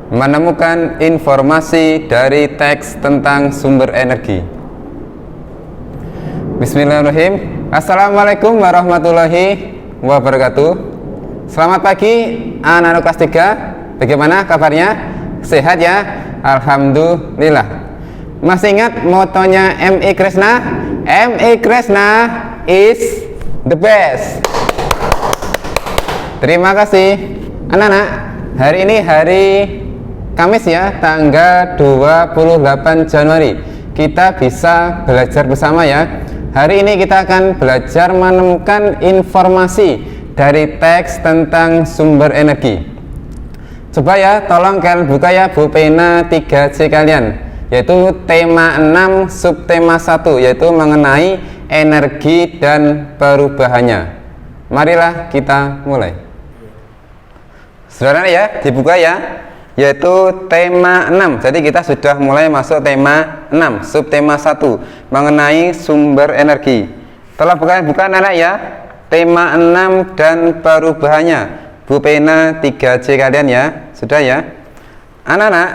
Menemukan informasi dari teks tentang sumber energi. Bismillahirrahmanirrahim. Assalamualaikum warahmatullahi wabarakatuh. Selamat pagi anak-anak kelas 3. Bagaimana kabarnya? Sehat ya? Alhamdulillah. Masih ingat motonya M.I. Kresna? M.I. Kresna is the best. Terima kasih anak-anak. Hari ini hari Kamis ya, tanggal 28 Januari. Kita bisa belajar bersama ya. Hari ini kita akan belajar menemukan informasi dari teks tentang sumber energi. Coba ya, tolong kalian buka ya buku pena 3C kalian, yaitu tema 6 subtema 1, yaitu mengenai energi dan perubahannya. Marilah kita mulai. Saudara ya, dibuka ya, yaitu tema 6. Jadi kita sudah mulai masuk tema 6, subtema 1, mengenai sumber energi. Telah buka anak ya, tema 6 dan perubahannya. Bu pena 3C kalian ya, sudah ya. Anak-anak,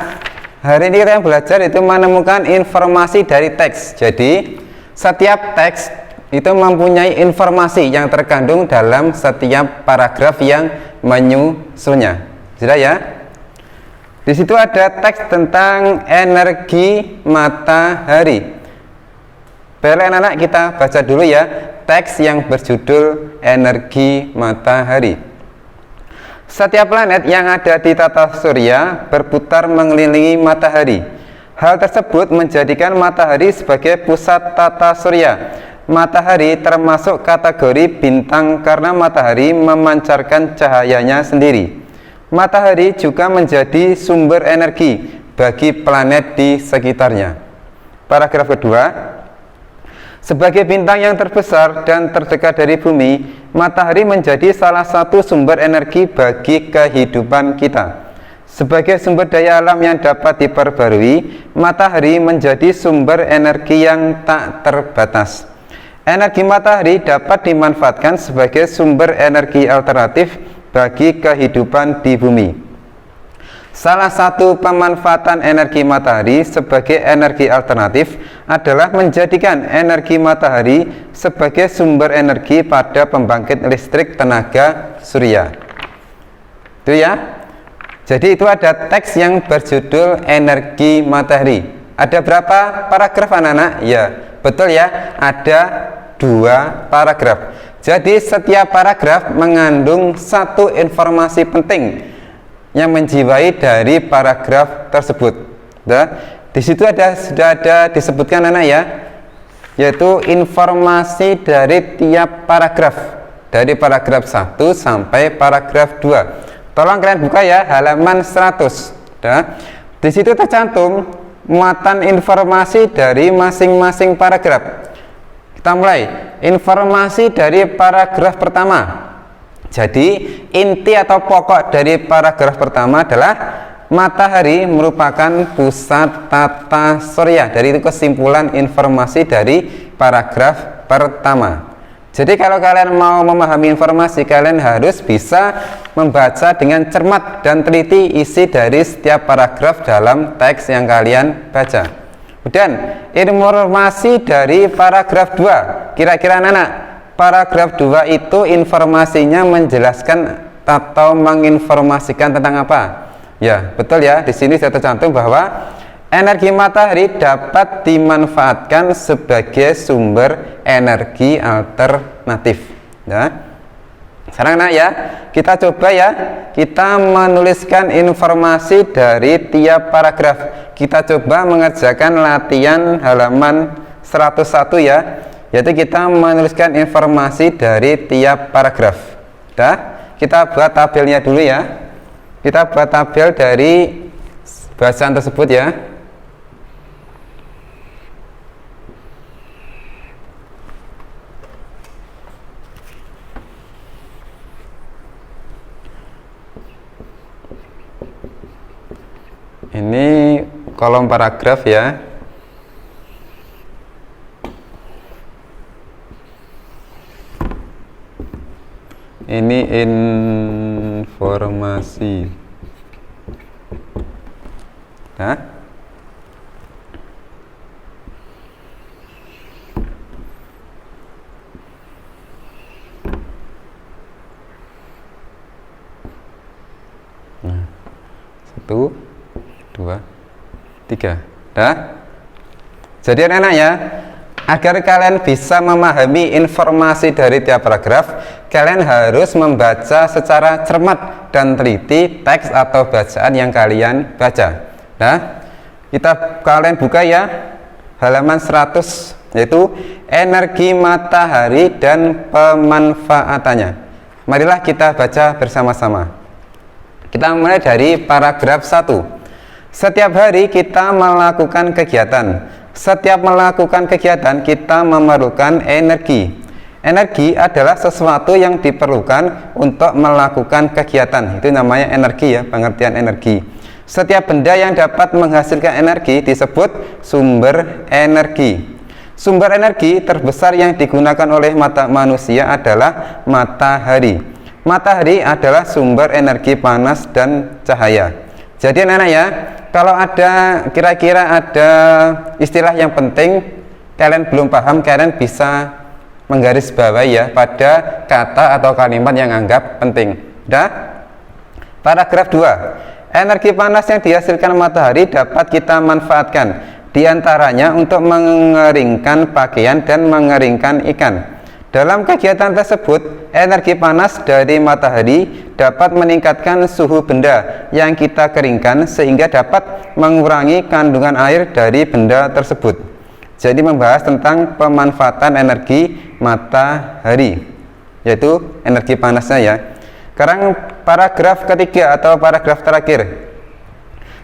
hari ini kita belajar itu menemukan informasi dari teks. Jadi setiap teks itu mempunyai informasi yang terkandung dalam setiap paragraf yang menyusulnya. Sudah ya? Di situ ada teks tentang energi matahari. Baiklah anak-anak, kita baca dulu ya teks yang berjudul energi matahari. Setiap planet yang ada di tata surya berputar mengelilingi matahari. Hal tersebut menjadikan matahari sebagai pusat tata surya. Matahari termasuk kategori bintang karena matahari memancarkan cahayanya sendiri. Matahari juga menjadi sumber energi bagi planet di sekitarnya. Paragraf kedua, sebagai bintang yang terbesar dan terdekat dari bumi, matahari menjadi salah satu sumber energi bagi kehidupan kita. Sebagai sumber daya alam yang dapat diperbarui, matahari menjadi sumber energi yang tak terbatas. Energi matahari dapat dimanfaatkan sebagai sumber energi alternatif bagi kehidupan di bumi. Salah satu pemanfaatan energi matahari sebagai energi alternatif adalah menjadikan energi matahari sebagai sumber energi pada pembangkit listrik tenaga surya. Itu ya. Jadi itu ada teks yang berjudul energi matahari. Ada berapa paragraf anak-anak? Ya, betul ya. Ada 2 paragraf. Jadi setiap paragraf mengandung satu informasi penting yang menjiwai dari paragraf tersebut. Nah, di situ sudah ada disebutkan anak ya, yaitu informasi dari tiap paragraf, dari paragraf 1 sampai paragraf 2. Tolong kalian buka ya halaman 100. Nah, di situ tercantum muatan informasi dari masing-masing paragraf. Kita mulai informasi dari paragraf pertama. Jadi inti atau pokok dari paragraf pertama adalah matahari merupakan pusat tata surya. Dari itu kesimpulan informasi dari paragraf pertama. Jadi kalau kalian mau memahami informasi, kalian harus bisa membaca dengan cermat dan teliti isi dari setiap paragraf dalam teks yang kalian baca. Kemudian informasi dari paragraf 2. Kira-kira anak-anak, paragraf 2 itu informasinya menjelaskan atau menginformasikan tentang apa? Ya, betul ya. Di sini saya tercantum bahwa energi matahari dapat dimanfaatkan sebagai sumber energi alternatif. Ya. Sekarang anak ya, kita coba ya, kita menuliskan informasi dari tiap paragraf. Kita coba mengerjakan latihan halaman 101 ya, yaitu kita menuliskan informasi dari tiap paragraf. Dah, kita buat tabelnya dulu ya. Kita buat tabel dari bacaan tersebut ya. Ini kolom paragraf ya. Ini informasi Nah, satu, dua, tiga. Dah. Jadi anak-anak ya, agar kalian bisa memahami informasi dari tiap paragraf, kalian harus membaca secara cermat dan teliti teks atau bacaan yang kalian baca. Nah, kalian buka ya halaman 100, yaitu energi matahari dan pemanfaatannya. Marilah kita baca bersama-sama. Kita mulai dari paragraf 1. Setiap hari kita melakukan kegiatan. Setiap melakukan kegiatan kita memerlukan energi. Energi adalah sesuatu yang diperlukan untuk melakukan kegiatan. Itu namanya energi ya, pengertian energi. Setiap benda yang dapat menghasilkan energi disebut sumber energi. Sumber energi terbesar yang digunakan oleh mata manusia adalah matahari. Matahari adalah sumber energi panas dan cahaya. Jadi anak-anak ya, kalau ada kira-kira ada istilah yang penting kalian belum paham, kalian bisa menggarisbawahi ya pada kata atau kalimat yang anggap penting. Dah? Paragraf 2. Energi panas yang dihasilkan matahari dapat kita manfaatkan, diantaranya untuk mengeringkan pakaian dan mengeringkan ikan. Dalam kegiatan tersebut, energi panas dari matahari dapat meningkatkan suhu benda yang kita keringkan sehingga dapat mengurangi kandungan air dari benda tersebut. Jadi membahas tentang pemanfaatan energi matahari, yaitu energi panasnya ya. Sekarang paragraf ketiga atau paragraf terakhir.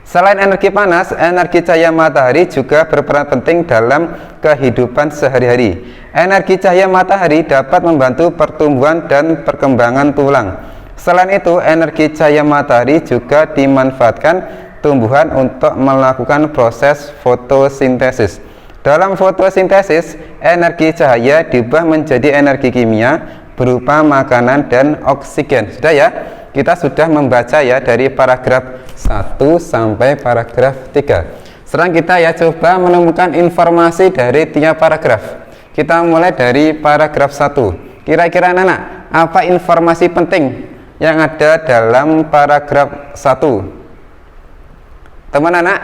Selain energi panas, energi cahaya matahari juga berperan penting dalam kehidupan sehari-hari. Energi cahaya matahari dapat membantu pertumbuhan dan perkembangan tulang. Selain itu, energi cahaya matahari juga dimanfaatkan tumbuhan untuk melakukan proses fotosintesis. Dalam fotosintesis, energi cahaya diubah menjadi energi kimia berupa makanan dan oksigen. Sudah ya? Kita sudah membaca ya dari paragraf 1 sampai paragraf 3. Sekarang kita ya coba menemukan informasi dari tiap paragraf. Kita mulai dari paragraf 1. Kira-kira anak-anak, apa informasi penting yang ada dalam paragraf 1? Teman anak,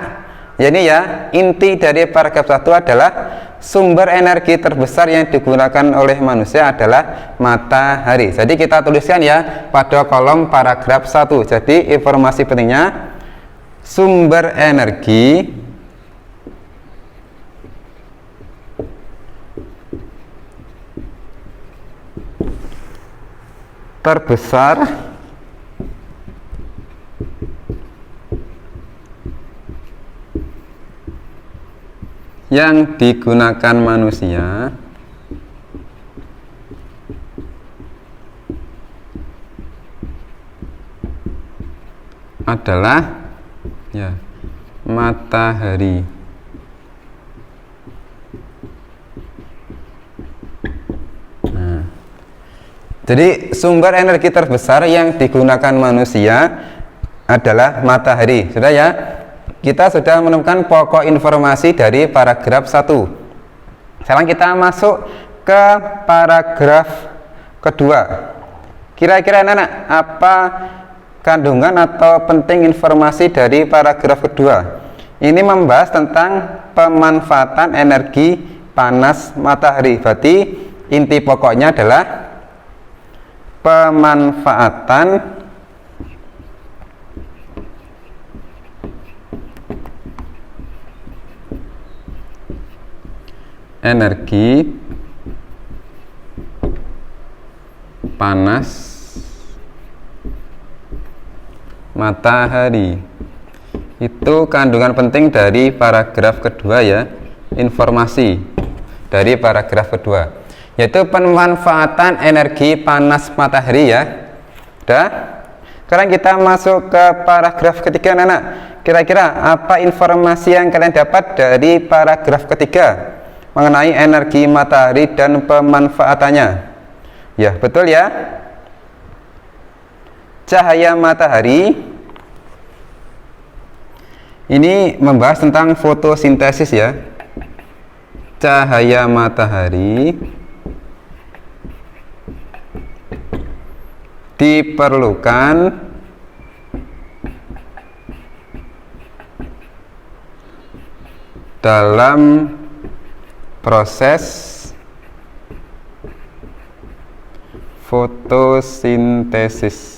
ya ini ya, inti dari paragraf 1 adalah sumber energi terbesar yang digunakan oleh manusia adalah matahari. Jadi kita tuliskan ya pada kolom paragraf 1. Jadi informasi pentingnya, sumber energi terbesar yang digunakan manusia adalah ya matahari. Nah, jadi sumber energi terbesar yang digunakan manusia adalah matahari. Sudah ya? Kita sudah menemukan pokok informasi dari paragraf 1. Sekarang kita masuk ke paragraf kedua. Kira-kira anak-anak, apa kandungan atau penting informasi dari paragraf kedua? Ini membahas tentang pemanfaatan energi panas matahari. Berarti inti pokoknya adalah pemanfaatan energi panas matahari. Itu kandungan penting dari paragraf kedua ya, informasi dari paragraf kedua, yaitu pemanfaatan energi panas matahari ya. Udah? Sekarang kita masuk ke paragraf ketiga anak-anak. Kira-kira apa informasi yang kalian dapat dari paragraf ketiga mengenai energi matahari dan pemanfaatannya? Ya, betul ya. Cahaya matahari Ini membahas tentang fotosintesis ya. Cahaya matahari diperlukan dalam proses fotosintesis.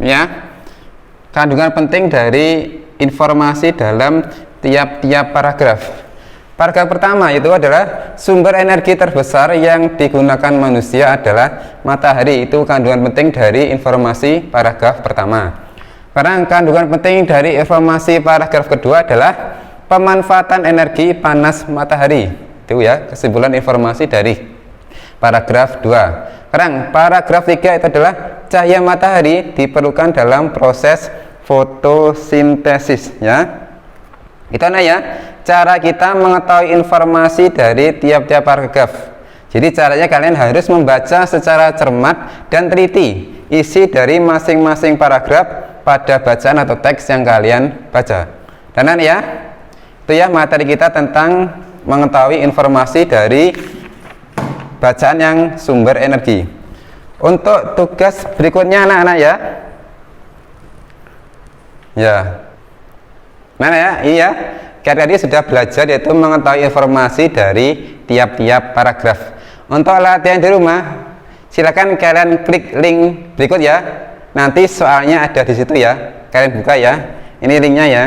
Ya, kandungan penting dari informasi dalam tiap-tiap paragraf. Paragraf pertama itu adalah sumber energi terbesar yang digunakan manusia adalah matahari. Itu kandungan penting dari informasi paragraf pertama. Karena kandungan penting dari informasi paragraf kedua adalah pemanfaatan energi panas matahari. Itu ya, kesimpulan informasi dari paragraf 2. Sekarang paragraf 3 itu adalah cahaya matahari diperlukan dalam proses fotosintesis ya. Itu ya, cara kita mengetahui informasi dari tiap-tiap paragraf. Jadi caranya kalian harus membaca secara cermat dan teliti isi dari masing-masing paragraf pada bacaan atau teks yang kalian baca. Dan ya, itu ya materi kita tentang mengetahui informasi dari bacaan yang sumber energi. Untuk tugas berikutnya anak-anak ya. Ya. Mana ya? Iya. Kalian tadi sudah belajar yaitu mengetahui informasi dari tiap-tiap paragraf. Untuk latihan di rumah, silakan kalian klik link berikut ya. Nanti soalnya ada di situ ya. Kalian buka ya. Ini linknya ya.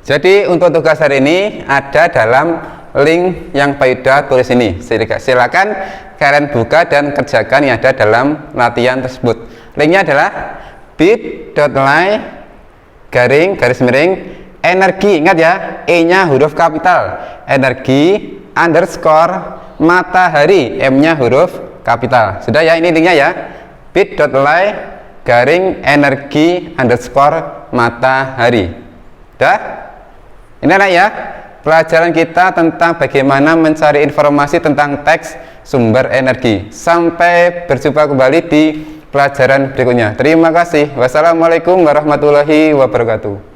Jadi untuk tugas hari ini ada dalam link yang Pak Yuda tulis ini. Silakan kalian buka dan kerjakan yang ada dalam latihan tersebut. Linknya adalah bit.ly garis miring energi. Ingat ya, E-nya huruf kapital. Energi underscore matahari, M-nya huruf kapital. Sudah ya, ini linknya ya. bit.ly energi underscore matahari. Sudah? Ini adalah ya pelajaran kita tentang bagaimana mencari informasi tentang teks sumber energi. Sampai berjumpa kembali di pelajaran berikutnya. Terima kasih. Wassalamualaikum warahmatullahi wabarakatuh.